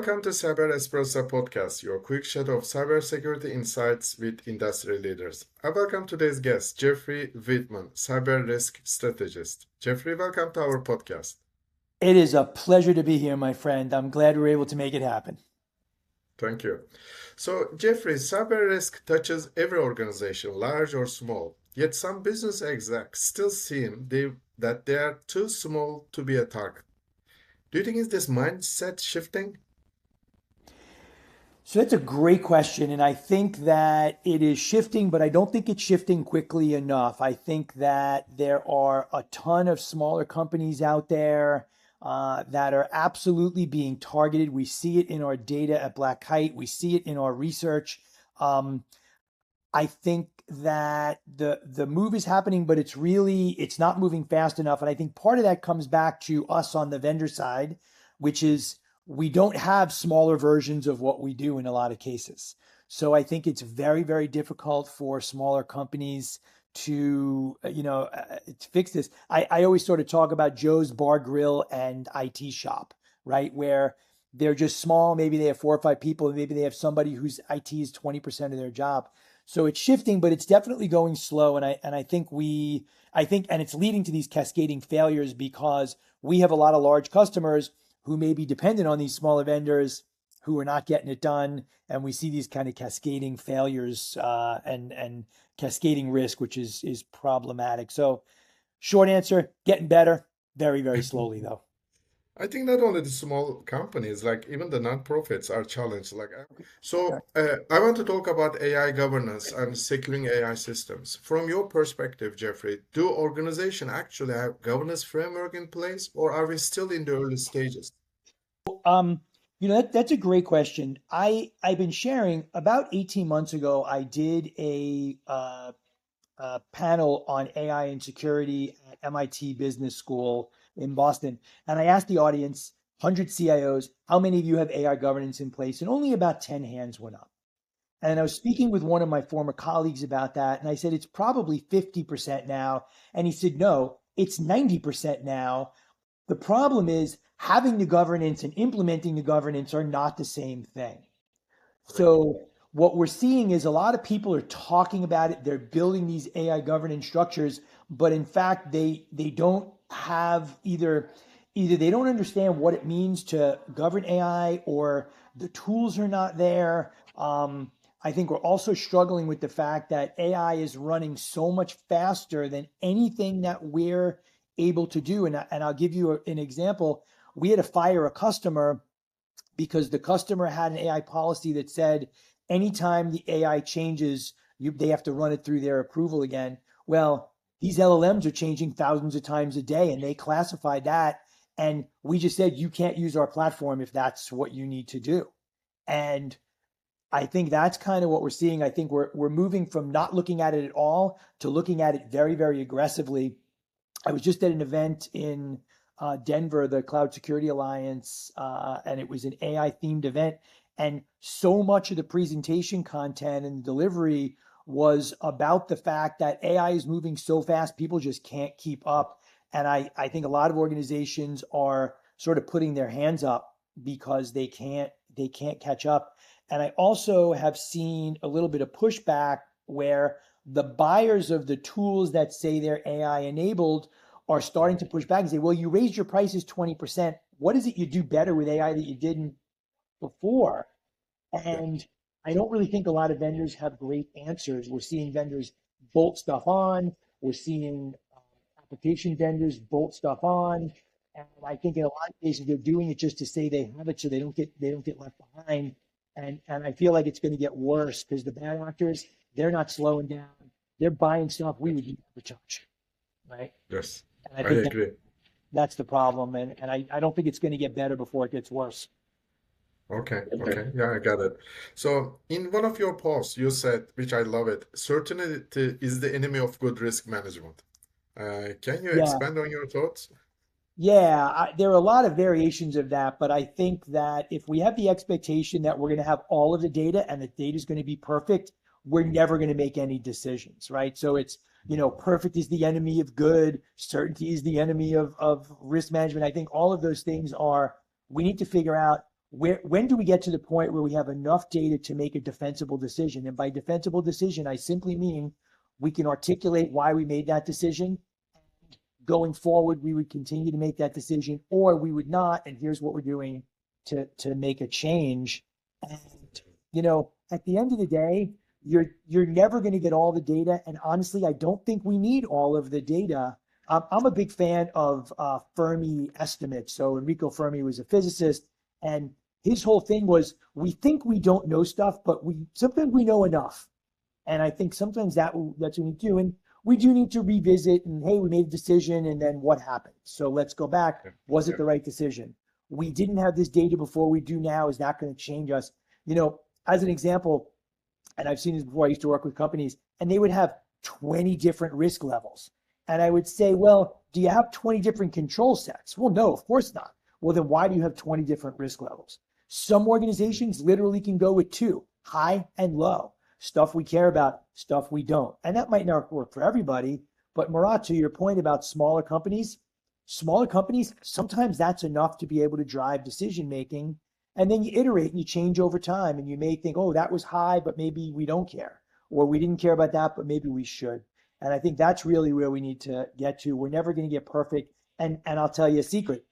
Welcome to Cyber Espresso podcast, your quick shot of cybersecurity insights with industry leaders. I welcome today's guest, Jeffrey Wheatman, cyber risk strategist. Jeffrey, welcome to our podcast. It is a pleasure to be here, my friend. I'm glad we were able to make it happen. Thank you. So, Jeffrey, cyber risk touches every organization, large or small. Yet some business execs still that they are too small to be a target. Do you think it's this mindset shifting? So that's a great question. And I think that it is shifting, but I don't think it's shifting quickly enough. I think that there are a ton of smaller companies out there that are absolutely being targeted. We see it in our data at Black Kite. We see it in our research. Um, I think that the move is happening, but it's not moving fast enough. And I think part of that comes back to us on the vendor side, which is we don't have smaller versions of what we do in a lot of cases. So I think it's very, very difficult for smaller companies to fix this. I always sort of talk about Joe's Bar Grill and IT shop, right? Where they're just small. Maybe they have 4 or 5 people. Maybe they have somebody whose IT is 20% of their job. So it's shifting, but it's definitely going slow. And it's leading to these cascading failures because we have a lot of large customers who may be dependent on these smaller vendors who are not getting it done. And we see these kind of cascading failures and cascading risk, which is problematic. So short answer, getting better, very, very slowly though. I think not only the small companies, like even the non-profits are challenged. I want to talk about AI governance and securing AI systems. From your perspective, Jeffrey, do organizations actually have governance framework in place, or are we still in the early stages? Um, that's a great question. I've been sharing about 18 months ago. I did a panel on AI and security at MIT Business School in Boston, and I asked the audience, 100 CIOs, how many of you have AI governance in place? And only about 10 hands went up. And I was speaking with one of my former colleagues about that, and I said it's probably 50% now, and he said no, it's 90% now. The problem is having the governance and implementing the governance are not the same thing. Right. So what we're seeing is a lot of people are talking about it. They're building these AI governance structures, but in fact, they don't have either they don't understand what it means to govern AI or the tools are not there. I think we're also struggling with the fact that AI is running so much faster than anything that we're able to do. And I'll give you an example. We had to fire a customer because the customer had an AI policy that said anytime the AI changes, they have to run it through their approval again. Well, these LLMs are changing thousands of times a day, and they classified that. And we just said, you can't use our platform if that's what you need to do. And I think that's kind of what we're seeing. I think we're moving from not looking at it at all to looking at it very, very aggressively. I was just at an event in Denver, the Cloud Security Alliance, and it was an AI themed event. And so much of the presentation content and delivery was about the fact that AI is moving so fast, people just can't keep up. And I think a lot of organizations are sort of putting their hands up because they can't catch up. And I also have seen a little bit of pushback where the buyers of the tools that say they're AI enabled are starting to push back and say, well, you raised your prices 20%. What is it you do better with AI that you didn't before? Yeah. And I don't really think a lot of vendors have great answers. We're seeing vendors bolt stuff on. We're seeing application vendors bolt stuff on. And I think in a lot of cases they're doing it just to say they have it so they don't get left behind. And I feel like it's going to get worse because the bad actors, they're not slowing down. They're buying stuff we would never touch, right? Yes, And I I think agree. that's the problem. And I don't think it's going to get better before it gets worse. Okay, okay. Yeah, I got it. So, in one of your posts, you said, which I love it, certainty is the enemy of good risk management. Can you Yeah. expand on your thoughts? Yeah, there are a lot of variations of that, but I think that if we have the expectation that we're going to have all of the data and the data is going to be perfect, we're never going to make any decisions, right? So perfect is the enemy of good, certainty is the enemy of risk management. I think all of those things we need to figure out when do we get to the point where we have enough data to make a defensible decision? And by defensible decision, I simply mean we can articulate why we made that decision. Going forward, we would continue to make that decision, or we would not. And here's what we're doing to make a change. And at the end of the day, you're never going to get all the data. And honestly, I don't think we need all of the data. I'm a big fan of Fermi estimates. So Enrico Fermi was a physicist, and his whole thing was we think we don't know stuff, but sometimes we know enough. And I think sometimes that's what we do. And we do need to revisit and, hey, we made a decision and then what happened? So let's go back. Was it the right decision? We didn't have this data before, we do now. Is that going to change us? As an example, and I've seen this before, I used to work with companies and they would have 20 different risk levels. And I would say, well, do you have 20 different control sets? Well, no, of course not. Well, then why do you have 20 different risk levels? Some organizations literally can go with 2, high and low. Stuff we care about, stuff we don't. And that might not work for everybody. But Murat, to your point about smaller companies, sometimes that's enough to be able to drive decision making. And then you iterate and you change over time. And you may think, oh, that was high, but maybe we don't care. Or we didn't care about that, but maybe we should. And I think that's really where we need to get to. We're never going to get perfect. And I'll tell you a secret.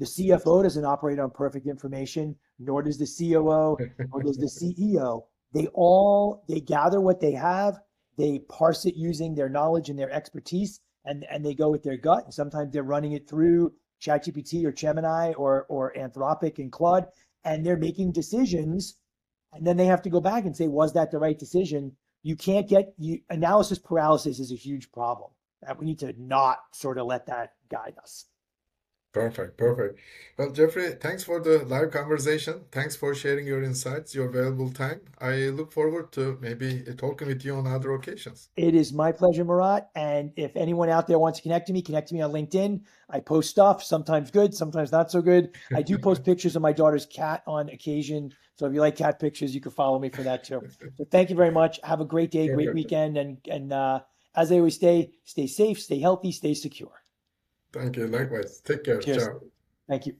The CFO doesn't operate on perfect information, nor does the COO, nor does the CEO. They gather what they have, they parse it using their knowledge and their expertise, and they go with their gut. And sometimes they're running it through ChatGPT or Gemini or Anthropic and Claude, and they're making decisions. And then they have to go back and say, was that the right decision? You can't analysis paralysis is a huge problem. And we need to not sort of let that guide us. Perfect, perfect. Well, Jeffrey, thanks for the live conversation. Thanks for sharing your insights, your valuable time. I look forward to maybe talking with you on other occasions. It is my pleasure, Murat. And if anyone out there wants to connect to me on LinkedIn. I post stuff, sometimes good, sometimes not so good. I do post pictures of my daughter's cat on occasion. So if you like cat pictures, you can follow me for that too. So thank you very much. Have a great day, great Perfect. weekend. And as I always say, stay safe, stay healthy, stay secure. Thank you. Likewise. Take care. Cheers. Ciao. Thank you.